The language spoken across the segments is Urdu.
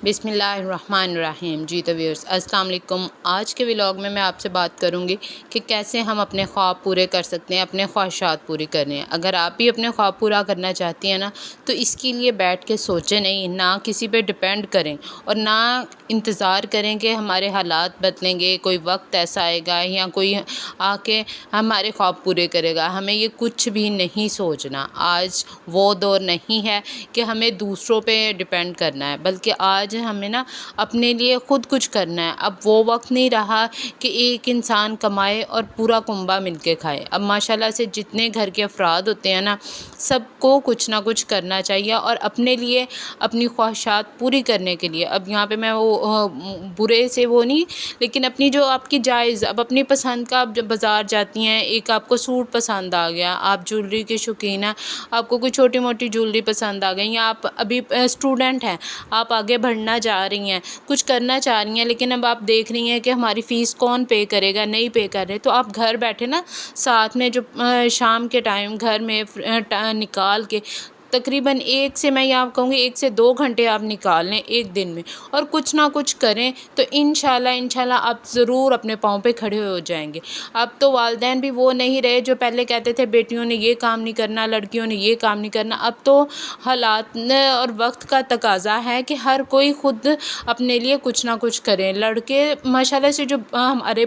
بسم اللہ الرحمن الرحیم۔ جی تو ویورز السلام علیکم۔ آج کے ولاگ میں آپ سے بات کروں گی کہ کیسے ہم اپنے خواب پورے کر سکتے ہیں، اپنے خواہشات پوری کرنے ہیں۔ اگر آپ بھی اپنے خواب پورا کرنا چاہتی ہیں نا، تو اس کے لیے بیٹھ کے سوچیں نہیں، نہ کسی پہ ڈپینڈ کریں اور نہ انتظار کریں کہ ہمارے حالات بدلیں گے، کوئی وقت ایسا آئے گا یا کوئی آ کے ہمارے خواب پورے کرے گا۔ ہمیں یہ کچھ بھی نہیں سوچنا۔ آج وہ دور نہیں ہے کہ ہمیں دوسروں پہ ڈپینڈ کرنا ہے، بلکہ آج ہمیں نا اپنے لیے خود کچھ کرنا ہے۔ اب وہ وقت نہیں رہا کہ ایک انسان کمائے اور پورا کنبہ مل کے کھائے۔ اب ماشاءاللہ سے جتنے گھر کے افراد ہوتے ہیں نا، سب کو کچھ نہ کچھ کرنا چاہیے اور اپنے لیے اپنی خواہشات پوری کرنے کے لیے۔ اب یہاں پہ میں وہ برے سے وہ نہیں، لیکن اپنی جو آپ کی جائز، اب اپنی پسند کا آپ جب بازار جاتی ہیں، ایک آپ کو سوٹ پسند آ گیا، آپ جولری کے شوقین ہیں، آپ کو کوئی چھوٹی موٹی جولری پسند آ گئی، یا آپ ابھی اسٹوڈنٹ ہیں، آپ آگے بڑھنا چاہ رہی ہیں، کچھ کرنا چاہ رہی ہیں، لیکن اب آپ دیکھ رہی ہیں کہ ہماری فیس کون پے کرے گا، نہیں پے کر رہے، تو آپ گھر بیٹھے نا ساتھ میں جو شام کے ٹائم گھر میں نکال کے تقریباً میں آپ کہوں گی 1 سے 2 گھنٹے آپ نکال لیں ایک دن میں اور کچھ نہ کچھ کریں، تو انشاءاللہ آپ ضرور اپنے پاؤں پہ کھڑے ہو جائیں گے۔ اب تو والدین بھی وہ نہیں رہے جو پہلے کہتے تھے بیٹیوں نے یہ کام نہیں کرنا، لڑکیوں نے یہ کام نہیں کرنا۔ اب تو حالات اور وقت کا تقاضا ہے کہ ہر کوئی خود اپنے لیے کچھ نہ کچھ کریں۔ لڑکے ماشاءاللہ سے جو ہمارے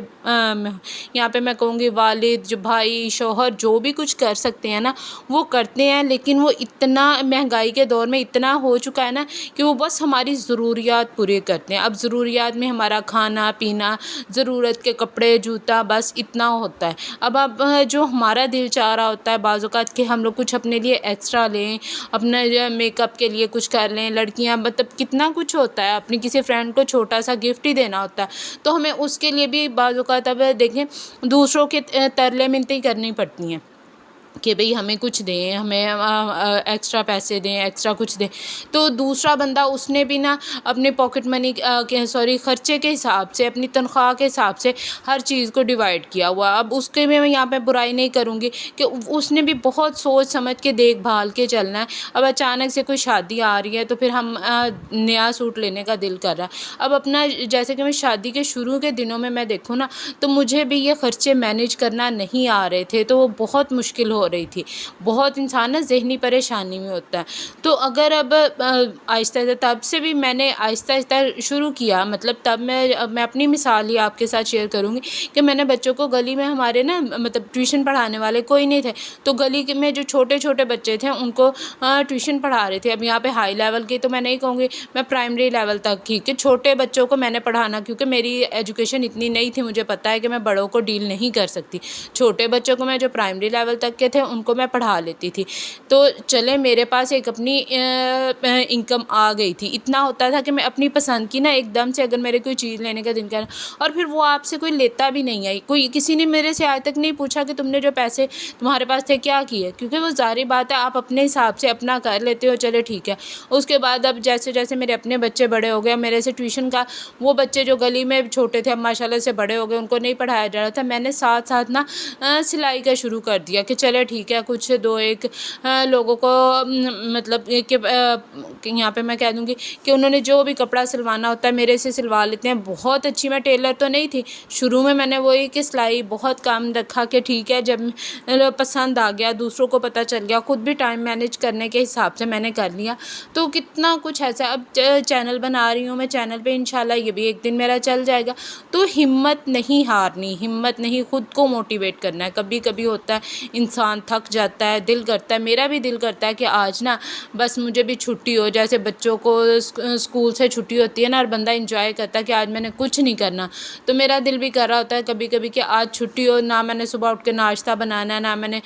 یہاں پہ میں کہوں گی والد، جو بھائی، شوہر جو بھی کچھ کر سکتے ہیں نا وہ کرتے ہیں، لیکن وہ اتنا مہنگائی کے دور میں اتنا ہو چکا ہے نا کہ وہ بس ہماری ضروریات پورے کرتے ہیں۔ اب ضروریات میں ہمارا کھانا پینا، ضرورت کے کپڑے، جوتا، بس اتنا ہوتا ہے۔ اب جو ہمارا دل چاہ رہا ہوتا ہے بعض اوقات کہ ہم لوگ کچھ اپنے لیے ایکسٹرا لیں، اپنا میک اپ کے لیے کچھ کر لیں، لڑکیاں مطلب کتنا کچھ ہوتا ہے، اپنی کسی فرینڈ کو چھوٹا سا گفٹ ہی دینا ہوتا ہے، تو ہمیں اس کے لیے بھی بعض اوقات اب دیکھیں دوسروں کے ترلے منتیں کرنی پڑتی ہیں کہ بھئی ہمیں کچھ دیں، ہمیں ایکسٹرا پیسے دیں، ایکسٹرا کچھ دیں، تو دوسرا بندہ اس نے بھی نا اپنے پاکٹ منی خرچے کے حساب سے، اپنی تنخواہ کے حساب سے ہر چیز کو ڈیوائڈ کیا ہوا۔ اب اس کے میں یہاں پہ برائی نہیں کروں گی کہ اس نے بھی بہت سوچ سمجھ کے دیکھ بھال کے چلنا ہے۔ اب اچانک سے کوئی شادی آ رہی ہے تو پھر ہم نیا سوٹ لینے کا دل کر رہا ہے۔ اب اپنا جیسے کہ میں شادی کے شروع کے دنوں میں دیکھوں نا تو مجھے بھی یہ خرچے مینیج کرنا نہیں آ رہے تھے، تو وہ بہت مشکل ہو رہی تھی۔ بہت انسان نا ذہنی پریشانی میں ہوتا ہے، تو اگر اب آہستہ تب سے بھی میں نے آہستہ شروع کیا، مطلب تب میں اپنی مثال ہی آپ کے ساتھ شیئر کروں گی کہ میں نے بچوں کو گلی میں، ہمارے نا مطلب ٹیوشن پڑھانے والے کوئی نہیں تھے، تو گلی میں جو چھوٹے بچے تھے ان کو ٹیوشن پڑھا رہے تھے۔ اب یہاں پہ ہائی لیول کی تو میں نہیں کہوں گی، میں پرائمری لیول تک کی کہ چھوٹے بچوں کو میں نے پڑھانا، کیونکہ میری ایجوکیشن اتنی نہیں تھی، مجھے پتہ ہے کہ میں بڑوں کو ڈیل نہیں کر سکتی۔ چھوٹے بچوں کو میں جو پرائمری لیول تک کے تھے ان کو میں پڑھا لیتی تھی، تو چلے میرے پاس ایک اپنی انکم آ گئی تھی۔ اتنا ہوتا تھا کہ میں اپنی پسند کی نا ایک دم سے اگر میرے کوئی چیز لینے کا دن کر، اور پھر وہ آپ سے کوئی لیتا بھی نہیں ہے، کوئی کسی نے میرے سے آج تک نہیں پوچھا کہ تم نے جو پیسے تمہارے پاس تھے کیا کیے، کیونکہ وہ ظاہری بات ہے آپ اپنے حساب سے اپنا کر لیتے ہو، چلے ٹھیک ہے۔ اس کے بعد اب جیسے میرے اپنے بچے بڑے ہو گئے، میرے سے ٹیوشن کا وہ بچے جو گلی میں چھوٹے تھے اب ماشاءاللہ سے بڑے ہو گئے، ان کو نہیں پڑھایا جا رہا تھا، میں نے ساتھ نا سلائی کا شروع کر دیا کہ چلے ٹھیک ہے، کچھ 2-1 لوگوں کو مطلب کہ یہاں پہ میں کہہ دوں گی کہ انہوں نے جو بھی کپڑا سلوانا ہوتا ہے میرے سے سلوا لیتے ہیں۔ بہت اچھی میں ٹیلر تو نہیں تھی شروع میں نے وہی کہ سلائی بہت کام رکھا کہ ٹھیک ہے، جب پسند آ گیا، دوسروں کو پتہ چل گیا، خود بھی ٹائم مینیج کرنے کے حساب سے میں نے کر لیا، تو کتنا کچھ ایسا۔ اب چینل بنا رہی ہوں میں، چینل پہ انشاءاللہ یہ بھی ایک دن میرا چل جائے گا، تو ہمت نہیں ہارنی، ہمت نہیں، خود کو موٹیویٹ کرنا ہے۔ کبھی ہوتا ہے انسان تھک جاتا ہے، دل کرتا ہے، میرا بھی دل کرتا ہے کہ آج نا بس مجھے بھی چھٹی ہو، جیسے بچوں کو اسکول سے چھٹی ہوتی ہے نا اور بندہ انجوائے کرتا ہے کہ آج میں نے کچھ نہیں کرنا، تو میرا دل بھی کر رہا ہوتا ہے کبھی کہ آج چھٹی ہو، نہ میں نے صبح اٹھ کے ناشتہ بنانا ہے، نہ میں نے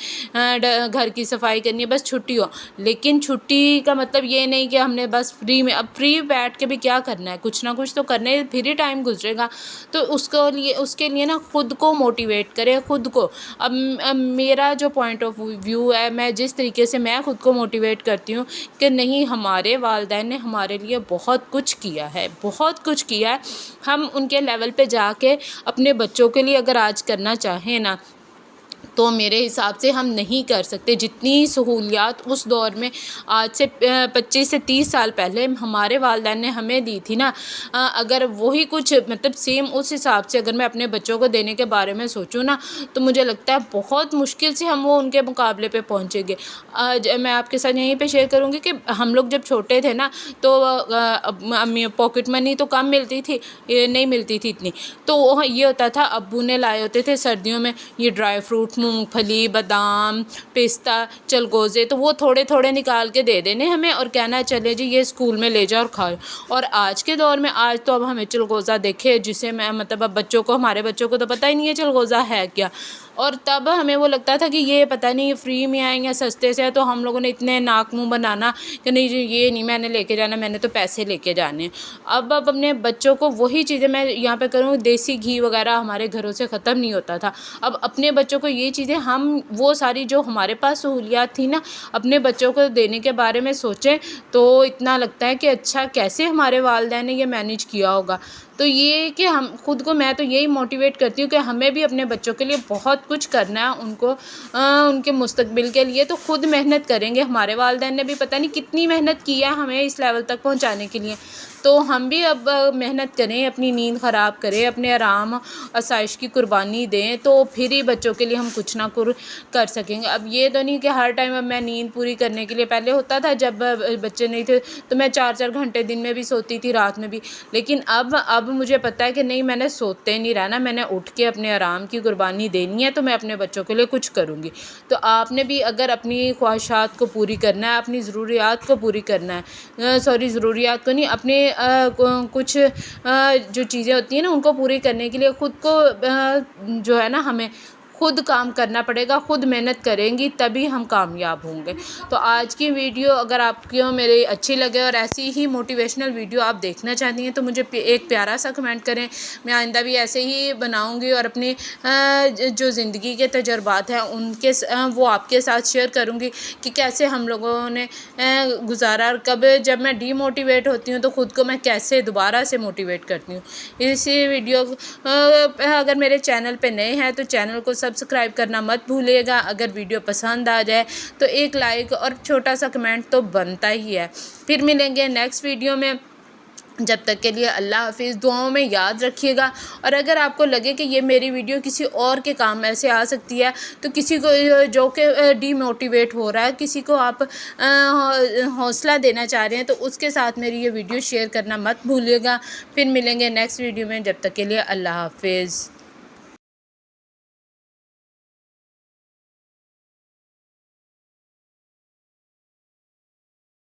گھر کی صفائی کرنی ہے، بس چھٹی ہو۔ لیکن چھٹی کا مطلب یہ نہیں کہ ہم نے بس اب فری بیٹھ کے بھی کیا کرنا ہے، کچھ نہ کچھ تو کرنے، پھر ہی ٹائم گزرے گا، تو اس کے لیے نا خود کو موٹیویٹ کرے، خود کو۔ اب میرا جو پوائنٹ آف ویو ہے، میں جس طریقے سے میں خود کو موٹیویٹ کرتی ہوں کہ نہیں، ہمارے والدین نے ہمارے لیے بہت کچھ کیا ہے، بہت کچھ کیا ہے، ہم ان کے لیول پہ جا کے اپنے بچوں کے لیے اگر آج کرنا چاہیں نا تو میرے حساب سے ہم نہیں کر سکتے۔ جتنی سہولیات اس دور میں آج سے 25 سے 30 سال پہلے ہمارے والدین نے ہمیں دی تھی نا، اگر وہی کچھ مطلب سیم اس حساب سے اگر میں اپنے بچوں کو دینے کے بارے میں سوچوں نا، تو مجھے لگتا ہے بہت مشکل سے ہم وہ ان کے مقابلے پہ پہنچیں گے۔ آج میں آپ کے ساتھ یہیں پہ شیئر کروں گی کہ ہم لوگ جب چھوٹے تھے نا، تو امی پاکٹ منی تو کم ملتی تھی، نہیں ملتی تھی اتنی، تو یہ ہوتا تھا ابو نے لائے ہوتے تھے سردیوں میں یہ ڈرائی فروٹ، مونگ پھلی، بادام، پستہ، چلگوزے، تو وہ تھوڑے تھوڑے نکال کے دے دینے ہمیں اور کہنا چلے جی یہ اسکول میں لے جاؤ اور کھاؤ۔ اور آج کے دور میں آج تو اب ہمیں چلگوزہ دیکھے جسے میں مطلب اب بچوں کو، ہمارے بچوں کو تو پتہ ہی نہیں ہے چلگوزہ ہے کیا، اور تب ہمیں وہ لگتا تھا کہ یہ پتہ نہیں فری میں آئیں یا سستے سے، تو ہم لوگوں نے اتنے ناک منہ بنانا کہ نہیں جی یہ نہیں میں نے لے کے جانا، میں نے تو پیسے لے کے جانے ہیں۔ اب اپنے بچوں کو وہی چیزیں میں یہاں پہ کروں، دیسی گھی وغیرہ ہمارے گھروں سے ختم نہیں ہوتا تھا، اب اپنے بچوں کو یہ چیزیں ہم وہ ساری جو ہمارے پاس سہولیات تھی نا، اپنے بچوں کو دینے کے بارے میں سوچیں تو اتنا لگتا ہے کہ اچھا کیسے ہمارے والدین نے یہ مینیج کیا ہوگا۔ تو یہ کہ ہم خود کو، میں تو یہی موٹیویٹ کرتی ہوں کہ ہمیں بھی اپنے بچوں کے لیے بہت کچھ کرنا ہے، ان کو ان کے مستقبل کے لیے تو خود محنت کریں گے۔ ہمارے والدین نے بھی پتہ نہیں کتنی محنت کی ہے ہمیں اس لیول تک پہنچانے کے لیے، تو ہم بھی اب محنت کریں، اپنی نیند خراب کریں، اپنے آرام آسائش کی قربانی دیں، تو پھر ہی بچوں کے لیے ہم کچھ نہ کر سکیں گے۔ اب یہ تو نہیں کہ ہر ٹائم اب میں نیند پوری کرنے کے لیے، پہلے ہوتا تھا جب بچے نہیں تھے تو میں 4 گھنٹے دن میں بھی سوتی تھی، رات میں بھی، لیکن اب مجھے پتہ ہے کہ نہیں، میں نے سوتے نہیں رہنا، میں نے اٹھ کے اپنے آرام کی قربانی دینی ہے، تو میں اپنے بچوں کے لیے کچھ کروں گی۔ تو آپ نے بھی اگر اپنی خواہشات کو پوری کرنا ہے، اپنی ضروریات کو پوری کرنا ہے، ضروریات کو نہیں، اپنے کچھ جو چیزیں ہوتی ہیں نا ان کو پوری کرنے کے لیے خود کو جو ہے نا ہمیں خود کام کرنا پڑے گا، خود محنت کریں گی تبھی ہم کامیاب ہوں گے۔ تو آج کی ویڈیو اگر آپ کو میری اچھی لگے اور ایسی ہی موٹیویشنل ویڈیو آپ دیکھنا چاہتی ہیں تو مجھے ایک پیارا سا کمنٹ کریں، میں آئندہ بھی ایسے ہی بناؤں گی اور اپنی جو زندگی کے تجربات ہیں ان کے وہ آپ کے ساتھ شیئر کروں گی کہ کیسے ہم لوگوں نے گزارا، اور کب جب میں ڈی موٹیویٹ ہوتی ہوں تو خود کو میں کیسے دوبارہ سے موٹیویٹ کرتی ہوں۔ اسی ویڈیو اگر میرے چینل پہ نئے ہیں تو چینل کو سبسکرائب کرنا مت بھولیے گا، اگر ویڈیو پسند آ جائے تو ایک لائک اور چھوٹا سا کمنٹ تو بنتا ہی ہے۔ پھر ملیں گے نیکسٹ ویڈیو میں، جب تک کے لیے اللہ حافظ۔ دعاؤں میں یاد رکھیے گا، اور اگر آپ کو لگے کہ یہ میری ویڈیو کسی اور کے کام میں سے آ سکتی ہے تو کسی کو جو کہ ڈی موٹیویٹ ہو رہا ہے، کسی کو آپ حوصلہ دینا چاہ رہے ہیں تو اس کے ساتھ میری یہ ویڈیو شیئر کرنا مت بھولیے گا۔ پھر ملیں گے نیکسٹ ویڈیو میں، جب تک کے لیے اللہ حافظ۔